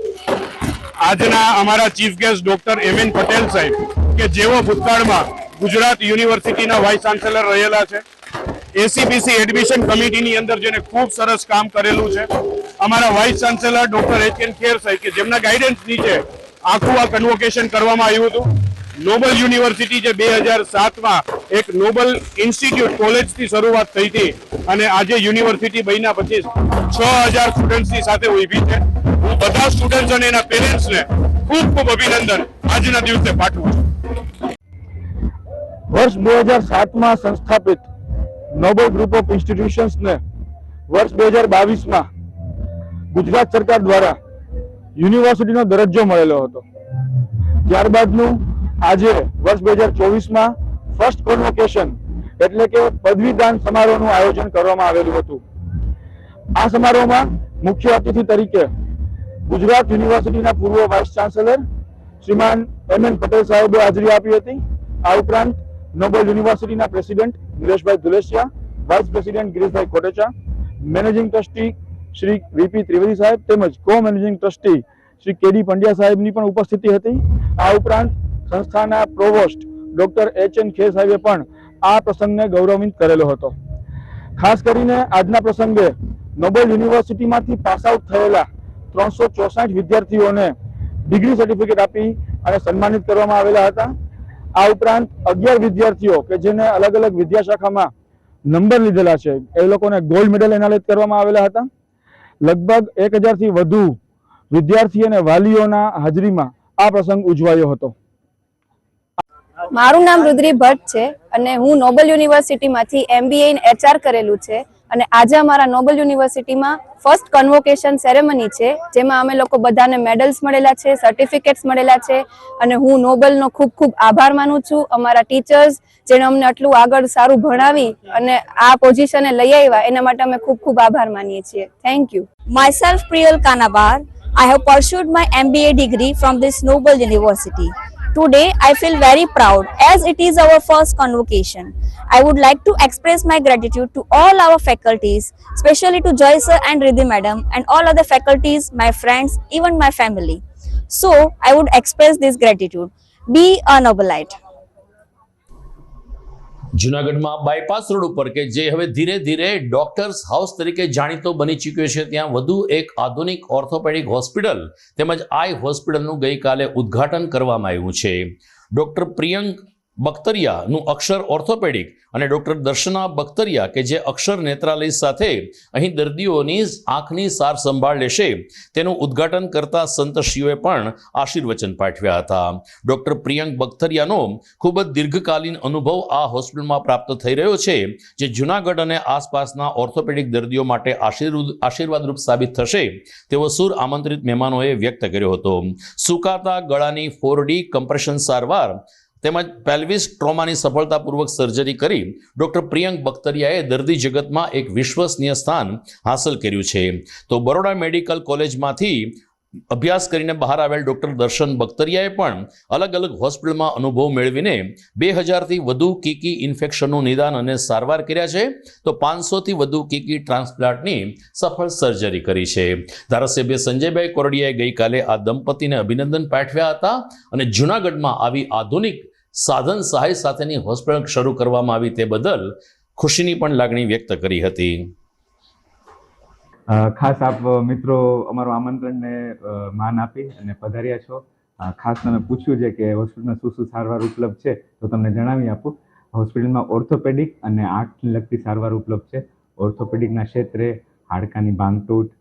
આજના અમારા chief guest doctor MN Patel સાહેબ કે જેઓ ભૂતકાળમાં ગુજરાત યુનિવર્સિટીના વાઇસ ચાન્સેલર રહેલા છે, એસીબીસી એડમિશન કમિટીની અંદર જેને ખૂબ સરસ કામ કરેલું છે, અમારા વાઇસ ચાન્સેલર ડોક્ટર એચ.એન. ખેર સાહેબ કે જેમના ગાઈડન્સ નીચે આખું આ કન્વોકેશન કરવામાં આવ્યું હતું. નોબલ યુનિવર્સિટી જે 2007માં એક નોબલ ઇન્સ્ટિટ્યૂટ કોલેજથી શરૂઆત થઈ હતી અને આજે યુનિવર્સિટી બન્યા પછી 6000 સ્ટુડન્ટ્સની સાથે ઊભી છે. હું બધા સ્ટુડન્ટ્સ અને એના પેરેન્ટ્સને ખૂબ ખૂબ અભિનંદન આજના દિવસે પાઠવું છું. વર્ષ 2007માં સંસ્થાપિત નોબલ ગ્રુપ ઓફ ઇન્સ્ટિટ્યુશન્સને વર્ષ 2022માં ગુજરાત સરકાર દ્વારા યુનિવર્સિટીનો દરજ્જો મળેલો હતો. ત્યારબાદનું આજે વર્ષ 2024માં ફર્સ્ટ કોન્વોકેશન એટલે કે પદવીદાન સમારોહનું આયોજન કરવામાં આવેલું હતું. આ સમારોહમાં મુખ્ય અતિથિ તરીકે ગુજરાત યુનિવર્સિટીના પૂર્વ vice chancellor Shriman MN Patel સાહેબે હાજરી આપી હતી. આ ઉપરાંત નોબલ યુનિવર્સિટીના president Nileshbhai Duleshiya, vice president Girishbhai Kotecha, managing trustee Shri VP Trivedi saheb તેમજ co managing trustee Shri KD Pandya સાહેબની પણ ઉપસ્થિતિ હતી. આ ઉપરાંત સંસ્થાના પ્રોવોસ્ટ ડોક્ટર એચ.એન. ખેર સાહેબે પણ આ પ્રસંગને ગૌરવાન્વિત કરેલો હતો. ખાસ કરીને આજના પ્રસંગે નોબલ યુનિવર્સિટીમાંથી પાસ આઉટ થયેલા 364 વિદ્યાર્થીઓને ડિગ્રી સર્ટિફિકેટ આપી અને સન્માનિત કરવામાં આવેલા હતા. આ ઉપરાંત 11 વિદ્યાર્થીઓ કે જેને અલગ અલગ વિદ્યાશાખામાં નંબર લીધેલા છે એ લોકોને ગોલ્ડ મેડલ એનાયત કરવામાં આવેલા હતા. લગભગ 1000 થી વધુ વિદ્યાર્થી અને વાલીઓના હાજરીમાં આ પ્રસંગ ઉજવાયો હતો. મારું નામ રુદ્રી ભટ્ટ છે અને હું નોબલ યુનિવર્સિટીમાંથી MBA ઇન HR કરેલું છે અને આજે અમારા નોબલ યુનિવર્સિટીમાં ફર્સ્ટ કન્વોકેશન સેરેમની છે જેમાં અમે લોકો બધાને મેડલ્સ મળેલા છે, સર્ટિફિકેટ્સ મળેલા છે અને હું નોબલનો ખૂબ ખૂબ આભાર માનું છું. અમારા ટીચર્સ જેણે અમને આટલું આગળ સારું ભણાવી અને આ પોઝિશને લઈ આવ્યા એના માટે અમે ખૂબ ખૂબ આભાર માનીએ છીએ. Thank you. Myself Priyal Kanabar. I have pursued my MBA degree from this Nobel University. Today I feel very proud as it is our first convocation. I would like to express my gratitude to all our faculties, especially to Joy sir and Riddhi madam and all other faculties, my friends, even my family. So I would express this gratitude. Be a Nobelite. જૂનાગઢમાં bypass road ઉપર કે જે હવે ધીરે ધીરે doctors house તરીકે જાણીતો બની ચૂક્યો છે, ત્યાં વધુ એક આધુનિક ઓર્થોપેડિક હોસ્પિટલ તેમજ આઈ હોસ્પિટલનું ગઈકાલે ઉદ્ઘાટન કરવામાં આવ્યું છે. ડોક્ટર પ્રિયંક બખ્તરિયાનું અક્ષર ઓર્થોપેડિક અને ડોક્ટર દર્શના બખ્તરિયા કે જે અક્ષર નેત્રાલય સાથે અહીં દર્દીઓની આંખની સાર સંભાળ લેશે તેનું ઉદ્ઘાટન કરતા સંતશ્રીઓએ પણ આશીર્વચન પાઠવ્યા હતા. ડોક્ટર પ્રિયંક બખ્તરિયાનો ખૂબ જ દીર્ઘકાલીન અનુભવ આ હોસ્પિટલમાં પ્રાપ્ત થઈ રહ્યો છે, જે જૂનાગઢ અને આસપાસના ઓર્થોપેડિક દર્દીઓ માટે આશીર્વાદરૂપ સાબિત થશે તેવો સૂર આમંત્રિત મહેમાનોએ વ્યક્ત કર્યો હતો. સુકાતા ગળાની 4D કમ્પ્રેશન સારવાર તેમજ પેલ્વિસ ટ્રોમાની સફળતાપૂર્વક સર્જરી કરી ડોક્ટર પ્રિયંક બખ્તરિયાએ દર્દી જગતમાં એક વિશ્વસનીય સ્થાન હાંસલ કર્યું છે. તો બરોડા મેડિકલ કોલેજમાંથી અભ્યાસ કરીને બહાર આવેલ ડોક્ટર દર્શન બખ્તરિયાએ પણ અલગ અલગ હોસ્પિટલમાં અનુભવ મેળવીને 2000થી વધુ કીકી ઇન્ફેક્શનનું નિદાન અને સારવાર કર્યા છે, તો 500થી વધુ કીકી ટ્રાન્સપ્લાન્ટની સફળ સર્જરી કરી છે. ધારાસભ્ય સંજયભાઈ કોરડિયાએ ગઈકાલે આ દંપતીને અભિનંદન પાઠવ્યા હતા અને જૂનાગઢમાં આવી આધુનિક સાધન સહાય સાથેની હોસ્પિટલ શરૂ કરવામાં આવી તે બદલ ખુશીની પણ લાગણી વ્યક્ત કરી હતી. ખાસ આપ મિત્રો અમારું આમંત્રણને માન આપી અને પધાર્યા છો. ખાસ તમે પૂછ્યું છે કે હોસ્પિટલમાં શું શું સારવાર ઉપલબ્ધ છે, તો તમને જણાવી આપું. હોસ્પિટલમાં ઓર્થોપેડિક અને આંખને લગતી સારવાર ઉપલબ્ધ છે. ઓર્થોપેડિકના ક્ષેત્રે હાડકાની ભાંગતૂટ,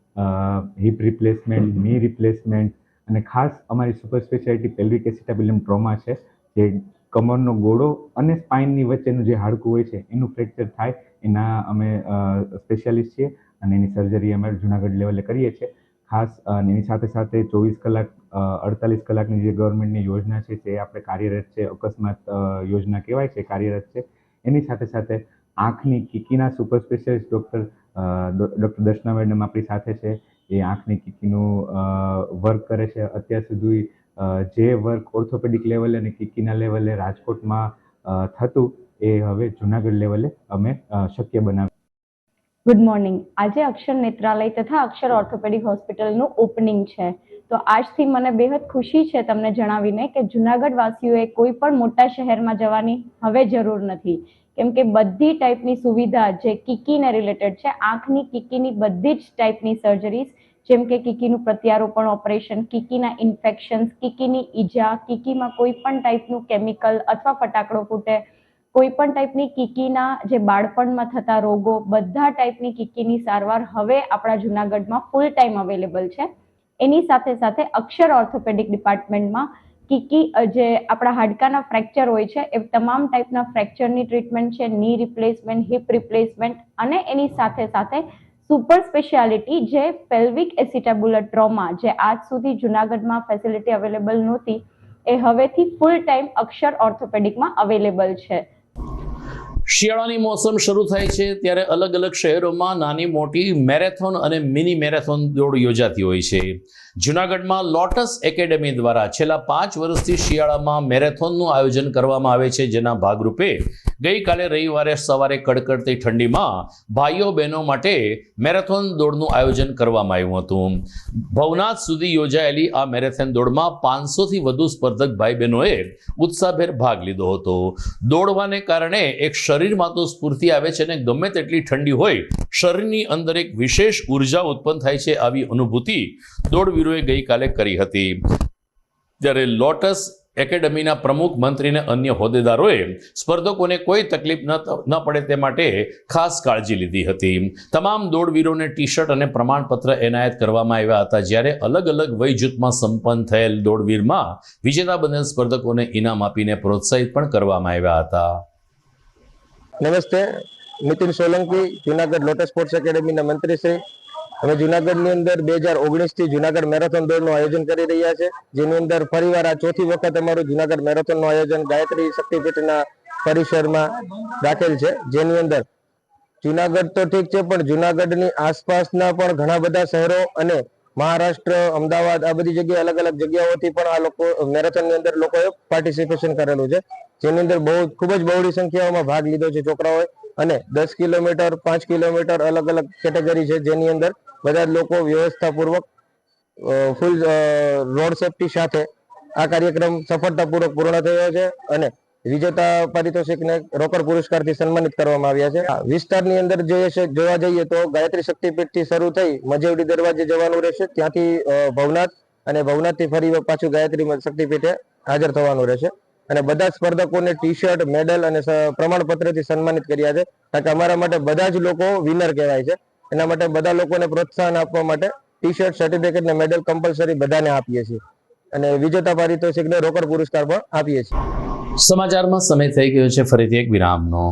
હિપ રિપ્લેસમેન્ટ, ની રિપ્લેસમેન્ટ અને ખાસ અમારી સુપર સ્પેશિયાલિટી પેલ્વિક એસિટાબુલમ ટ્રોમા છે, જે કમરનો ગોળો અને સ્પાઇનની વચ્ચેનું જે હાડકું હોય છે એનું ફ્રેક્ચર થાય એના અમે સ્પેશિયાલિસ્ટ છીએ અને એની સર્જરી અમે જુનાગઢ લેવલે કરીએ છીએ. ખાસ એની સાથે સાથે 24 કલાક 48 કલાકની જે ગવર્મેન્ટની યોજના છે તે આપણે કાર્યરત છે. અકસ્માત યોજના કહેવાય છે, કાર્યરત છે. એની સાથે સાથે આંખની કીકીના super specialist doctor Darshana madam આપણી સાથે છે. એ આંખની કીકીનું વર્ક કરે છે. અત્યાર સુધી જે વર્ક ઓર્થોપેડિક લેવલે અને કીકીના લેવલે રાજકોટમાં થતું એ હવે જુનાગઢ લેવલે અમે શક્ય બનાવ્યું. Good morning. આજે અક્ષર નેત્રાલય તથા અક્ષર ઓર્થોપેડિક હોસ્પિટલનું ઓપનિંગ છે, તો આજથી મને બેહદ ખુશી છે તમને જણાવીને કે જુનાગઢ વાસીઓએ કોઈ પણ મોટા શહેરમાં જવાની હવે જરૂર નથી, કેમ કે બધી ટાઈપની સુવિધા જે કીકીને રિલેટેડ છે, આંખની કીકીની બધી જ ટાઈપની સર્જરીઝ, જેમ કે કીકીનું પ્રત્યારોપણ ઓપરેશન, કીકીના ઇન્ફેક્શન્સ, કીકીની ઈજા, કીકીમાં કોઈ પણ ટાઈપનું કેમિકલ અથવા ફટાકડો ફૂટે, કોઈ પણ ટાઈપની કીકીના જે બાળપણમાં થતા રોગો, બધા ટાઈપની કીકીની સારવાર હવે આપણા જુનાગઢમાં ફૂલ ટાઈમ અવેલેબલ છે. એની સાથે સાથે અક્ષર ઓર્થોપેડિક ડિપાર્ટમેન્ટમાં કીકી જે આપણા હાડકાના ફ્રેક્ચર હોય છે એ તમામ ટાઈપના ફ્રેક્ચરની ટ્રીટમેન્ટ છે, ની રિપ્લેસમેન્ટ, હિપ રિપ્લેસમેન્ટ અને એની સાથે સાથે સુપર સ્પેશિયાલિટી જે પેલ્વિક એસિટાબુલર ટ્રોમા, જે આજ સુધી જુનાગઢમાં ફેસિલિટી અવેલેબલ નહોતી, એ હવેથી ફૂલ ટાઈમ અક્ષર ઓર્થોપેડિકમાં અવેલેબલ છે. શિયાળાની મોસમ શરૂ થાય છે ત્યારે અલગ અલગ શહેરોમાં નાની મોટી મેરેથોન અને મિની મેરેથોન દોડ યોજાતી હોય છે. જૂનાગઢમાં લોટસ એકેડેમી દ્વારા છેલ્લા 5 વર્ષથી શિયાળામાં મેરેથોનનું આયોજન કરવામાં આવે છે, જેના ભાગરૂપે ગઈકાલે રવિવારે સવારે કડકડતી ઠંડીમાં ભાઈઓ બહેનો માટે મેરેથોન દોડનું આયોજન કરવામાં આવ્યું હતું. ભવનાથ સુધી યોજાયેલી આ મેરેથોન દોડમાં 500થી વધુ સ્પર્ધક ભાઈ બહેનોએ ઉત્સાહભેર ભાગ લીધો હતો. દોડવાને કારણે એક શરીરમાં તો સ્ફૂર્તિ આવે છે અને ગમે તેટલી ઠંડી હોય, શરીરની અંદર એક વિશેષ ઉર્જા ઉત્પન્ન થાય છે. આવી અનુભૂતિ દોડવીરોએ ગઈકાલે કરી હતી. ત્યારે લોટસ એકેડેમીના પ્રમુખ મંત્રીને અન્ય હોદ્દેદારોએ સ્પર્ધકોને કોઈ તકલીફ ન પડે તે માટે ખાસ કાળજી લીધી હતી. તમામ દોડવીરોને ટી-શર્ટ અને પ્રમાણપત્ર એનાયત કરવામાં આવ્યા હતા. જ્યારે અલગ અલગ વય જૂથમાં સંપન્ન થયેલ દોડવીરમાં વિજેતા બનેલ સ્પર્ધકોને ઇનામ આપીને પ્રોત્સાહિત પણ કરવામાં આવ્યા હતા. નમસ્તે, નીતિન સોલંકી, જુનાગઢ લોટસ સ્પોર્ટ્સ એકેડેમીના મંત્રી શ્રી. અમે જુનાગઢની અંદર 2019થી જુનાગઢ મેરેથોન દોડનું આયોજન કરી રહ્યા છે, જેની અંદર ફરીવાર આ ચોથી વખત અમારું જુનાગઢ મેરેથોનનું આયોજન ગાયત્રી શક્તિપીઠના પરિસરમાં રાખેલ છે. જેની અંદર જુનાગઢ તો ઠીક છે, પણ જુનાગઢની આસપાસના પણ ઘણા બધા શહેરો અને મહારાષ્ટ્ર, અમદાવાદ આ બધી જગ્યાએ અલગ અલગ જગ્યાઓથી પણ આ લોકો મેરેથોનની અંદર લોકોએ પાર્ટિસિપેશન કરેલું છે, જેની અંદર ખૂબ જ બહોળી સંખ્યામાં ભાગ લીધો છે છોકરાઓએ. અને 10 કિલોમીટર, 5 કિલોમીટર અલગ અલગ કેટેગરી છે, જેની અંદર બધા લોકો વ્યવસ્થાપૂર્વક ફૂલ રોડ સેફટી સાથે આ કાર્યક્રમ સફળતાપૂર્વક પૂર્ણ થયો છે. અને વિજેતા પારિતોષિકને રોકડ પુરસ્કારથી સન્માનિત કરવામાં આવ્યા છે. વિસ્તારની અંદર જોવા જઈએ તો ગાયત્રી શક્તિપીઠથી શરૂ થઈ મજેવડી દરવાજે જવાનું રહેશે, ત્યાંથી ભવનાથ અને ભવનાથથી ફરી પાછું ગાયત્રી શક્તિપીઠે હાજર થવાનું રહેશે. અને બધા સ્પર્ધકોને ટી શર્ટ, મેડલ અને પ્રમાણપત્રથી સન્માનિત કર્યા છે, કારણ કે અમારા માટે બધા જ લોકો વિનર કહેવાય છે. એના માટે બધા લોકોને પ્રોત્સાહન આપવા માટે ટી શર્ટ, સર્ટિફિકેટ ને મેડલ કમ્પલસરી બધાને આપીએ છીએ અને વિજેતા પારિતોષિકને રોકડ પુરસ્કાર પણ આપીએ છીએ. સમાચારમાં સમય થઈ ગયો છે ફરીથી એક વિરામનો.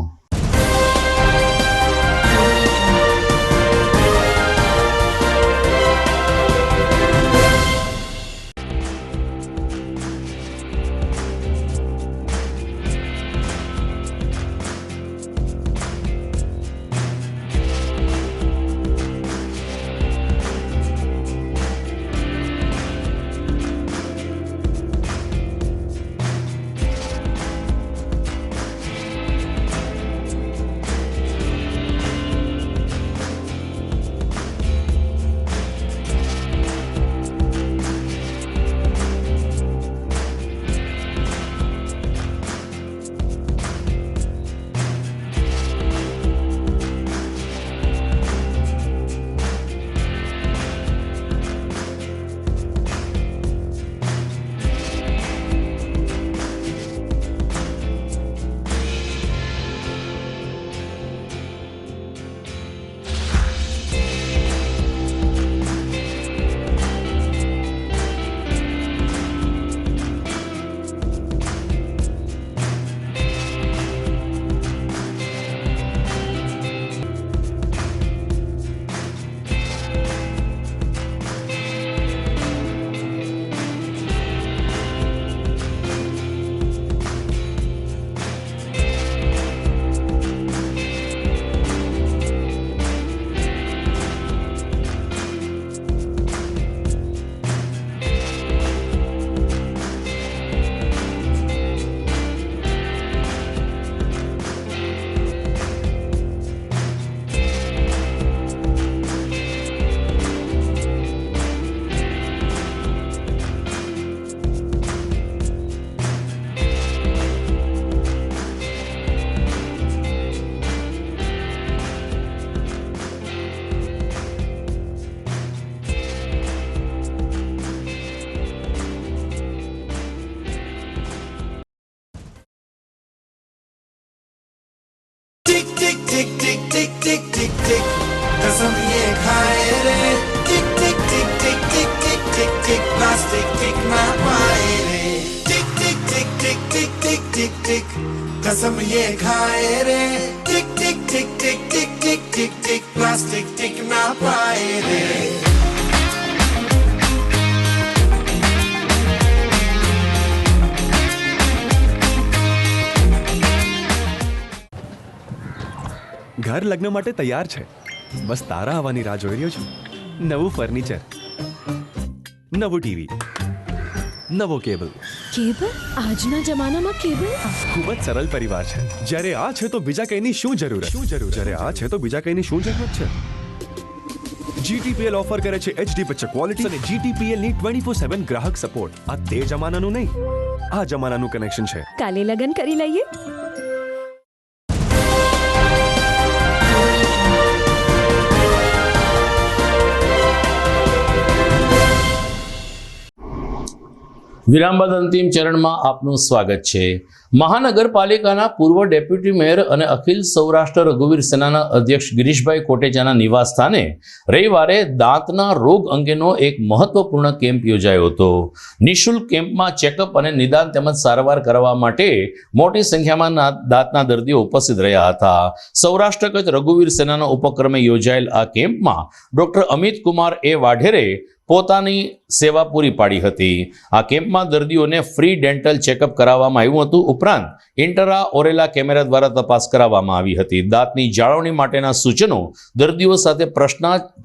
कसम ये खाए रे टिक टिक टिक टिक टिक टिक टिक टिक प्लास्टिक टिक ना पाए रे टिक टिक टिक टिक टिक टिक टिक टिक कसम ये खाए रे टिक टिक टिक टिक टिक टिक टिक टिक प्लास्टिक टिक ना पाए रे. ઘર લગ્ન માટે તૈયાર છે, બસ તારા આવવાની રાહ જોઈ રહ્યો છું. નવું ફર્નિચર, નવું ટીવી, નવો કેબલ. કેબલ? આજના જમાનામાં કેબલ? ખૂબ જ સરળ પરિવાર છે. જ્યારે આ છે તો બીજા કઈની શું જરૂર? જ્યારે આ છે તો બીજા કઈની શું જરૂરત છે? GTPL ઓફર કરે છે HD પિક્ચર ક્વોલિટી અને GTPL ની 24/7 ગ્રાહક સપોર્ટ. આ તે જમાનાનું નહીં, આ જમાનાનું કનેક્શન છે. કાલે લગન કરી લઈએ. વિરામ બાદ અંતિમ ચરણમાં આપનું સ્વાગત છે. મહાનગરપાલિકાના પૂર્વ ડેપ્યુટી મેયર અને અખિલ સૌરાષ્ટ્ર રઘુવીર સેનાના અધ્યક્ષ ગિરીશભાઈ કોટેચાના નિવાસ સ્થાને રવિવારે દાંતના રોગ અંગેનો એક મહત્વપૂર્ણ કેમ્પ યોજાયો હતો. નિઃશુલ્ક કેમ્પમાં ચેકઅપ અને નિદાન તેમજ સારવાર કરવા માટે મોટી સંખ્યામાં દાંતના દર્દીઓ ઉપસ્થિત રહ્યા હતા. સૌરાષ્ટ્ર કચ્છ રઘુવીર સેનાના ઉપક્રમે યોજાયેલ આ કેમ્પમાં ડોક્ટર અમિત કુમાર એ વાઢેરે પોતાની સેવા પૂરી પાડી હતી. આ કેમ્પમાં દર્દીઓને ફ્રી ડેન્ટલ ચેકઅપ કરાવવામાં આવ્યું હતું. ઉપરાંત ઇન્ટરા ઓરેલા કેમેરા દ્વારા તપાસ કરાવવામાં આવી હતી. દાંતની જાળવણી માટેના સૂચનો, દર્દીઓ સાથે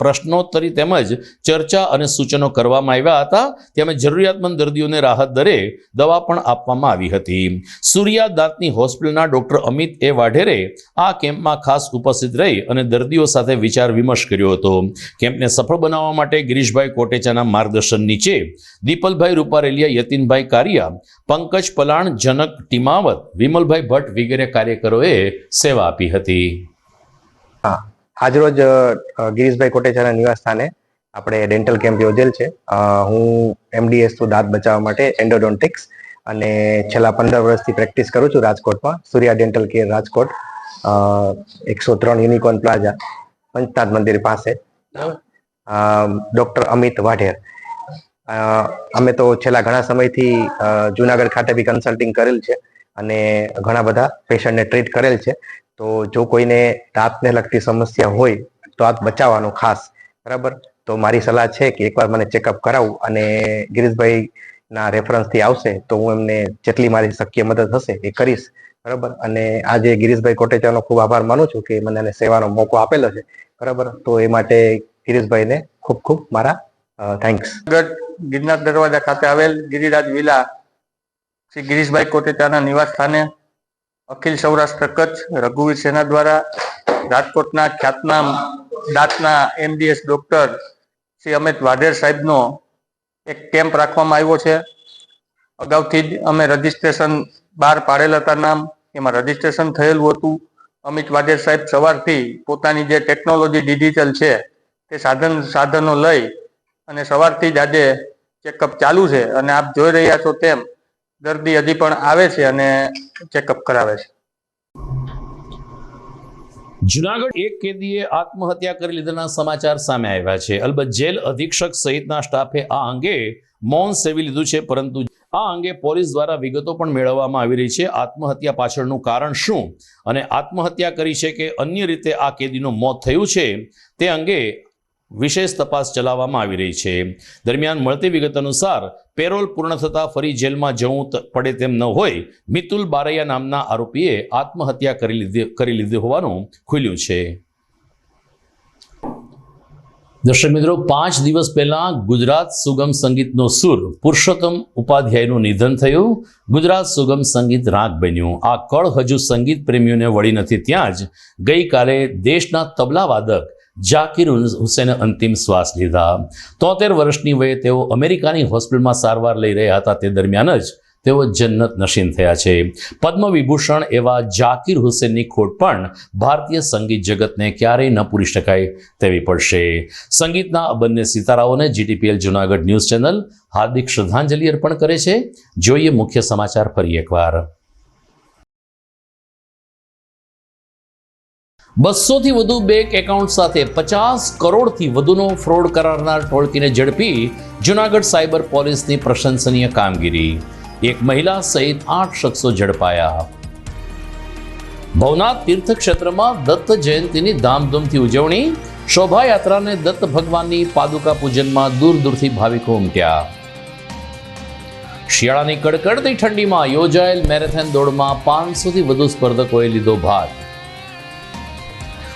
પ્રશ્નોત્તરી તેમજ ચર્ચા અને સૂચનો કરવામાં આવ્યા હતા. તેમજ જરૂરિયાતમંદ દર્દીઓને રાહત દરે દવા પણ આપવામાં આવી હતી. સૂર્યા દાંતની હોસ્પિટલના ડોક્ટર અમિત એ વાઢેરે આ કેમ્પમાં ખાસ ઉપસ્થિત રહી અને દર્દીઓ સાથે વિચાર વિમર્શ કર્યો હતો. કેમ્પને સફળ બનાવવા માટે ગિરીશભાઈ કોટેચાના માર્ગદર્શન નીચે દીપલભાઈ રૂપારેલિયા, યતીનભાઈ કારિયા, પંકજ પલાણ, જનક ટીમા માવત, વિમલભાઈ ભટ્ટ વગેરે કાર્યકરોએ સેવા આપી હતી. આજરોજ ગિરીશભાઈ કોટેચાના નિવાસ સ્થાને આપણે ડેન્ટલ કેમ્પ યોજેલ છે. હું MDS તો દાંત બચાવવા માટે એન્ડોડોન્ટિક્સ અને છેલ્લા 15 વર્ષથી પ્રેક્ટિસ કરું છું રાજકોટમાં, Surya dental care Rajkot, 103 unicorn plaza, Panchnath Mandir પાસે, ડૉક્ટર અમિત વાઢેર. અમે તો છેલ્લા ઘણા સમયથી જુનાગઢ ખાતે બી કન્સલ્ટિંગ કરેલ છે અને ઘણા બધા પેશન્ટને ટ્રીટ કરેલ છે. તો જો કોઈને દાંતને લગતી સમસ્યા હોય તો દાંત બચાવવાનો ખાસ, બરાબર, તો મારી સલાહ છે કે એકવાર મને ચેકઅપ કરાવું અને ગિરીશભાઈના રેફરન્સથી આવશે તો હું એમને જેટલી મારી શક્ય મદદ હશે એ કરીશ, બરાબર. અને આજે ગિરીશભાઈ કોટેચાનો ખૂબ આભાર માનું છું કે મને સેવાનો મોકો આપેલો છે, બરાબર. તો એ માટે ગિરીશભાઈને ખૂબ ખૂબ મારા થેન્ક્સ. ગિરનાર દરવાજા ખાતે આવેલ ગિરિરાજ વિલા શ્રી ગિરીશભાઈ કોટેચાના નિવાસ સ્થાને અખિલ સૌરાષ્ટ્ર કચ્છ રઘુવીર સેના દ્વારા રાજકોટના ખ્યાતનામ દાંતના MDS ડોક્ટર શ્રી અમિત વાઢેર સાહેબનો એક કેમ્પ રાખવામાં આવ્યો છે. અગાઉથી જ અમે રજીસ્ટ્રેશન બહાર પાડેલ હતા, નામ એમાં રજીસ્ટ્રેશન થયેલું હતું. અમિત વાઢેર સાહેબ સવારથી પોતાની જે ટેકનોલોજી ડિજિટલ છે તે સાધનો લઈ અને સવારથી જ આજે ચેકઅપ ચાલુ છે અને આપ જોઈ રહ્યા છો તેમ દર્દી હજી પણ આવે છે અને ચેકઅપ કરાવે છે. જુનાગઢ એક કેદીએ આત્મહત્યા કરી લીધાના સમાચાર સામે આવ્યા છે. અલબત્ત જેલ અધિક્ષક સહિતના સ્ટાફે આ અંગે મૌન સેવી લીધું છે, પરંતુ આ અંગે પોલીસ દ્વારા વિગતો પણ મેળવવામાં આવી રહી છે. આત્મહત્યા પાછળનું કારણ શું અને આત્મહત્યા કરી છે કે અન્ય રીતે આ કેદીનું મોત થયું છે તે અંગે વિશેષ તપાસ ચલાવવામાં આવી રહી છે. દરમિયાન મળતી વિગત અનુસાર પેરોલ પૂર્ણ થતાં ફરી જેલમાં જવું પડે તેમ ન હોય મિતુલ બારૈયા નામના આરોપીએ આત્મહત્યા કરી લીધી હોવાનું ખુલ્યું છે. દર્શક મિત્રો, 5 દિવસ પહેલા ગુજરાત સુગમ સંગીતનો સુર પુરુષોત્તમ ઉપાધ્યાયનું નિધન થયું. ગુજરાત સુગમ સંગીત રાગ બન્યું. આ કળ હજુ સંગીત પ્રેમીઓને વળી નથી. ત્યાં જ ગઈકાલે દેશના તબલા વાદક જાકીર હુસેને અંતિમ શ્વાસ લીધા. 73 વર્ષની વયે તેઓ અમેરિકાની હોસ્પિટલમાં સારવાર લઈ રહ્યા હતા. તે દરમિયાન જ તેઓ જન્નત નશીન થયા છે. પદ્મ વિભૂષણ એવા જાકીર હુસેનની ખોટ પણ ભારતીય સંગીત જગતને ક્યારેય ન પૂરી શકાય તેવી પડશે. સંગીતના બંને સિતારાઓને GTPL જુનાગઢ ન્યૂઝ ચેનલ હાર્દિક શ્રદ્ધાંજલિ અર્પણ કરે છે. જોઈએ મુખ્ય સમાચાર ફરી એકવાર. 200થી વધુ બેંક એકાઉન્ટ સાથે 50 કરોડથી વધુનો ફ્રોડ કરારનાર ટોળકીને ઝડપી જુનાગઢ સાયબર પોલીસની પ્રશંસનીય કામગીરી. એક મહિલા સહિત 8 શખ્સો ઝડપાયા. ભવનાથ તીર્થક્ષેત્રમાં દત્ત જયંતિની ધામધૂમથી ઉજવણી. શોભાયાત્રાને દત્ત ભગવાનની પાદુકા પૂજનમાં દૂર દૂરથી ભાવિકો ઉમટ્યા. શિયાળાની કડકડતી ઠંડીમાં યોજાયેલ મેરેથોન દોડમાં 500થી વધુ સ્પર્ધકોએ લીધો ભાગ.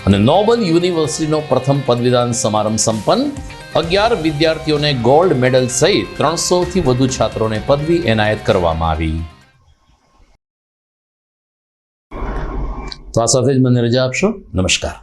અને નોબલ યુનિવર્સિટીનો પ્રથમ પદવીદાન સમારંભ સંપન્ન. 11 વિદ્યાર્થીઓને ગોલ્ડ મેડલ સહિત 300થી વધુ છાત્રોને પદવી એનાયત કરવામાં આવી. તો આ સાથે જ મને રજા આપશો. નમસ્કાર.